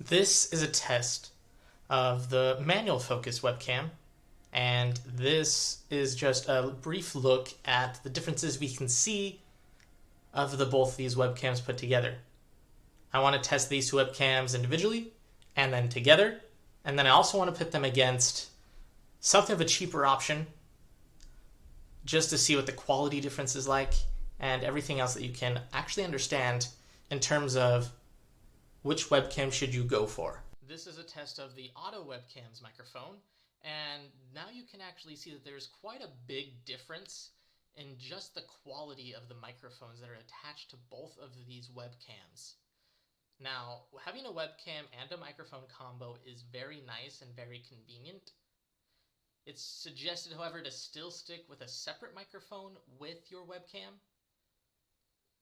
This is a test of the manual focus webcam, and this is just a brief look at the differences we can see of both these webcams put together. I want to test these two webcams individually and then together, and then I also want to put them against something of a cheaper option just to see what the quality difference is like and everything else that you can actually understand in terms of which webcam should you go for. This is a test of the Autowebcam's microphone, and now you can actually see that there's quite a big difference in just the quality of the microphones that are attached to both of these webcams. Now, having a webcam and a microphone combo is very nice and very convenient. It's suggested, however, to still stick with a separate microphone with your webcam.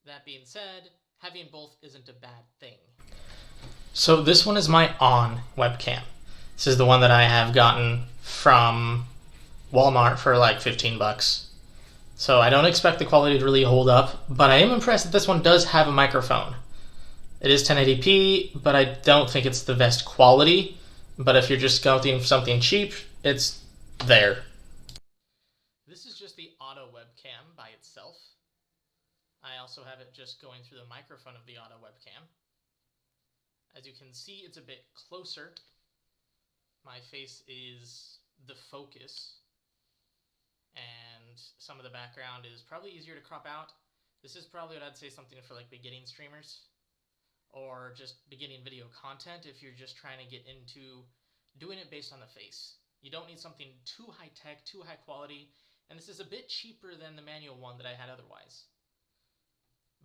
That being said, having both isn't a bad thing. So this one is my on webcam. This is the one that I have gotten from Walmart for like 15 bucks. So I don't expect the quality to really hold up, but I am impressed that this one does have a microphone. It is 1080p, but I don't think it's the best quality. But if you're just going for something cheap, it's there. This is just the auto webcam by itself. I also have it just going through the microphone of the auto webcam. As you can see, it's a bit closer. My face is the focus, and some of the background is probably easier to crop out. This is probably what I'd say something for like beginning streamers or just beginning video content if you're just trying to get into doing it based on the face. You don't need something too high tech, too high quality, and this is a bit cheaper than the manual one that I had otherwise.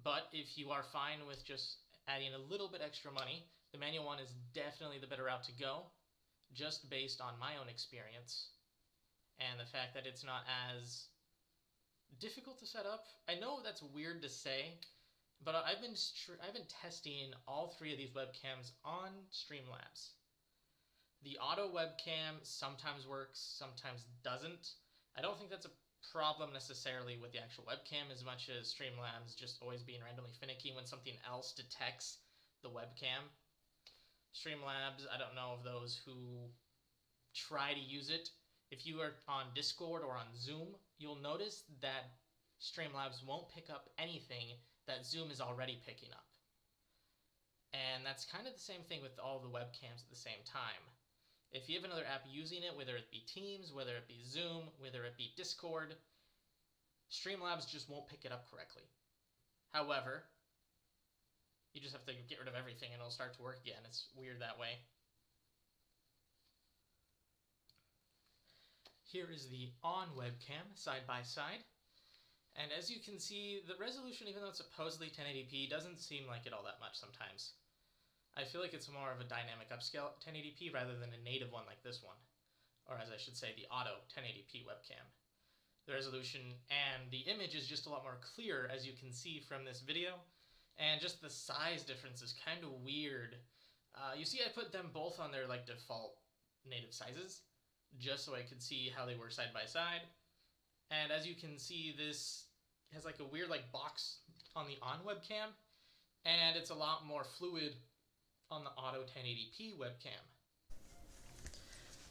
But if you are fine with just adding a little bit extra money, the manual one is definitely the better route to go, just based on my own experience and the fact that it's not as difficult to set up. I know that's weird to say, but I've been testing all three of these webcams on Streamlabs. The auto webcam sometimes works, sometimes doesn't. I don't think that's a problem necessarily with the actual webcam as much as Streamlabs just always being randomly finicky when something else detects the webcam. Streamlabs, I don't know of those who try to use it. If you are on Discord or on Zoom, you'll notice that Streamlabs won't pick up anything that Zoom is already picking up. And that's kind of the same thing with all the webcams at the same time. If you have another app using it, whether it be Teams, whether it be Zoom, whether it be Discord, Streamlabs just won't pick it up correctly. However, you just have to get rid of everything and it'll start to work again. It's weird that way. Here is the on webcam side by side. And as you can see, the resolution, even though it's supposedly 1080p, doesn't seem like it all that much sometimes. I feel like it's more of a dynamic upscale 1080p rather than a native one like this one. Or as I should say, the auto 1080p webcam. The resolution and the image is just a lot more clear, as you can see from this video. And just the size difference is kind of weird. You see I put them both on their like default native sizes, just so I could see how they were side by side. And as you can see, this has like a weird like box on the on webcam, and it's a lot more fluid on the auto 1080p webcam.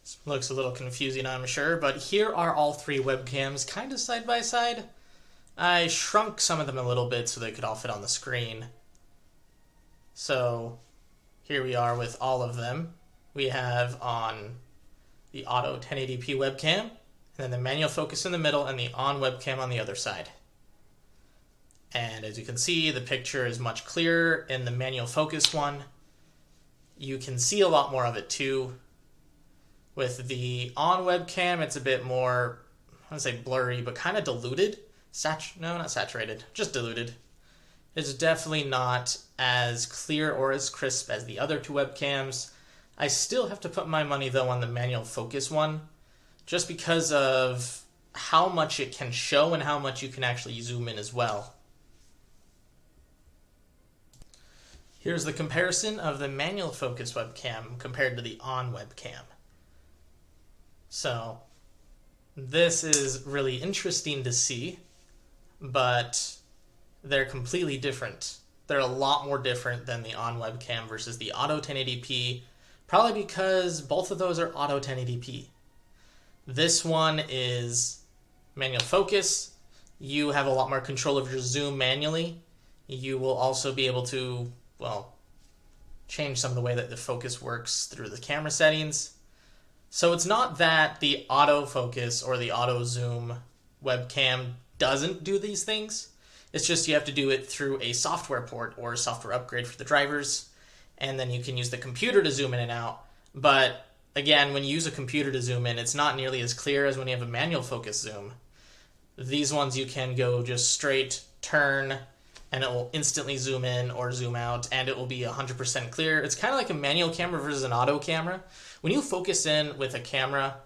This looks a little confusing, I'm sure, but here are all three webcams kind of side by side. I shrunk some of them a little bit so they could all fit on the screen. So here we are with all of them. We have on the auto 1080p webcam, and then the manual focus in the middle, and the on webcam on the other side. And as you can see, the picture is much clearer in the manual focus one. You can see a lot more of it too. With the on webcam, it's a bit more, I wouldn't say blurry, but kind of diluted. No, not saturated, just diluted. It's definitely not as clear or as crisp as the other two webcams. I still have to put my money though on the manual focus one, just because of how much it can show and how much you can actually zoom in as well. Here's the comparison of the manual focus webcam compared to the on webcam. So this is really interesting to see, but they're completely different. they're a lot more different than the on webcam versus the auto 1080p, probably because both of those are auto 1080p. This one is manual focus. You have a lot more control of your zoom manually. You will also be able to, well, change some of the way that the focus works through the camera settings. So it's not that the autofocus or the auto zoom webcam doesn't do these things. It's just you have to do it through a software port or a software upgrade for the drivers, and then you can use the computer to zoom in and out. But again, when you use a computer to zoom in, it's not nearly as clear as when you have a manual focus zoom. These ones you can go just straight turn and it will instantly zoom in or zoom out, and it will be 100% clear. It's kind of like a manual camera versus an auto camera. When you focus in with a camera,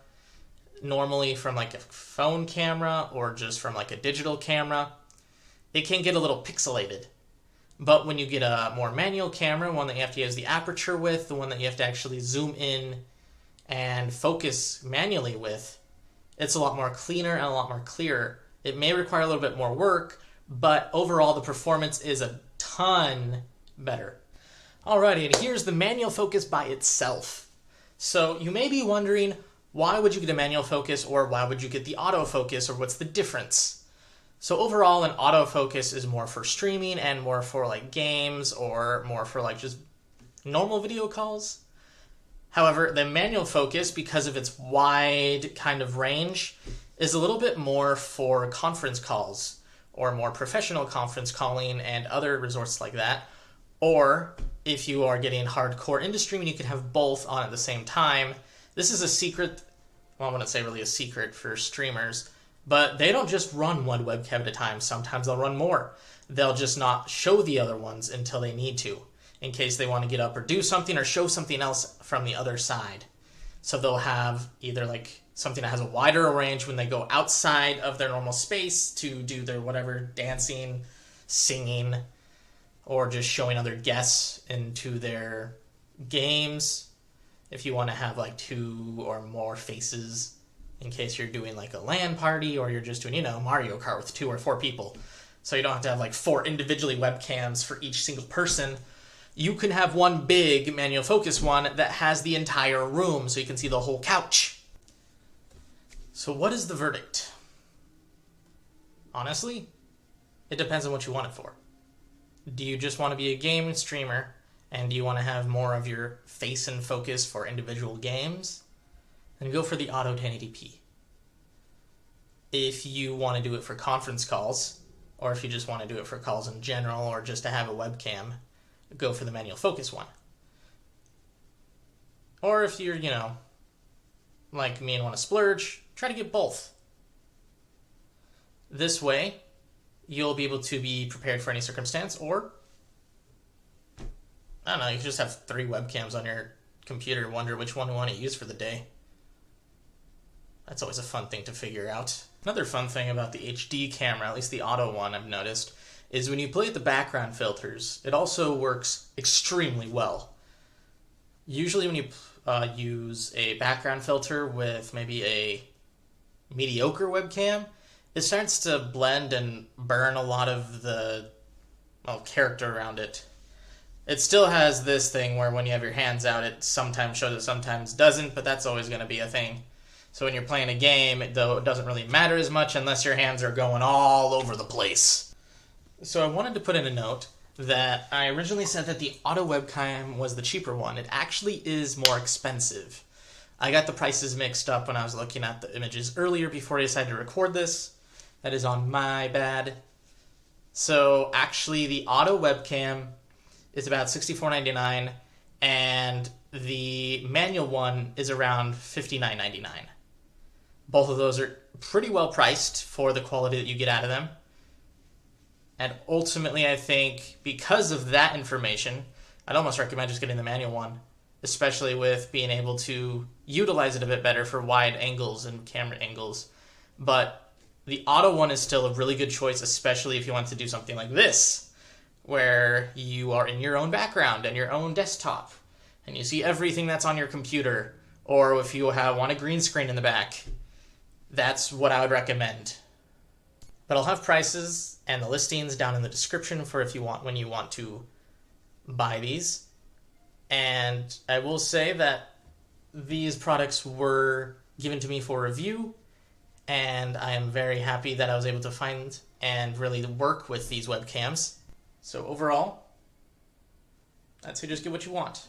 normally from like a phone camera or just from like a digital camera, it can get a little pixelated. But when you get a more manual camera, one that you have to use the aperture with, the one that you have to actually zoom in and focus manually with, it's a lot more cleaner and a lot more clearer. It may require a little bit more work, but overall the performance is a ton better. Alrighty, and here's the manual focus by itself. So you may be wondering, why would you get a manual focus, or why would you get the autofocus, or what's the difference? So overall, an autofocus is more for streaming and more for like games or more for like just normal video calls. However, the manual focus, because of its wide kind of range, is a little bit more for conference calls or more professional conference calling and other resorts like that. Or if you are getting hardcore industry and you can have both on at the same time. This is a secret, well, I wouldn't say really a secret for streamers, but they don't just run one webcam at a time. Sometimes they'll run more. They'll just not show the other ones until they need to, in case they want to get up or do something or show something else from the other side. So they'll have either like something that has a wider range when they go outside of their normal space to do their whatever, dancing, singing, or just showing other guests into their games. If you want to have like 2 or more faces, in case you're doing like a LAN party or you're just doing, Mario Kart with 2 or 4 people. So you don't have to have like 4 individually webcams for each single person. You can have one big manual focus one that has the entire room so you can see the whole couch. So what is the verdict? Honestly, it depends on what you want it for. Do you just want to be a game streamer and do you want to have more of your face and focus for individual games? Then go for the Auto 1080p. If you want to do it for conference calls, or if you just want to do it for calls in general or just to have a webcam, go for the manual focus one. Or if you're, like me and want to splurge, try to get both. This way, you'll be able to be prepared for any circumstance, or, I don't know, you can just have 3 webcams on your computer and wonder which one you want to use for the day. That's always a fun thing to figure out. Another fun thing about the HD camera, at least the auto one I've noticed, is when you play with the background filters, it also works extremely well. Usually when you use a background filter with maybe a mediocre webcam, it starts to blend and burn a lot of the character around it. It still has this thing where when you have your hands out, it sometimes shows it, sometimes doesn't, but that's always going to be a thing. So when you're playing a game, though, it doesn't really matter as much unless your hands are going all over the place. So I wanted to put in a note that I originally said that the auto webcam was the cheaper one. It actually is more expensive. I got the prices mixed up when I was looking at the images earlier before I decided to record this. That is on my bad. So actually the auto webcam is about $64.99 and the manual one is around $59.99. Both of those are pretty well priced for the quality that you get out of them. And ultimately, I think because of that information, I'd almost recommend just getting the manual one, especially with being able to utilize it a bit better for wide angles and camera angles. But the auto one is still a really good choice, especially if you want to do something like this, where you are in your own background and your own desktop, and you see everything that's on your computer, or if you want a green screen in the back. That's what I would recommend. But I'll have prices and the listings down in the description for if you want when you want to buy these. And I will say that these products were given to me for review, and I am very happy that I was able to find and really work with these webcams. So overall, I'd say just get what you want.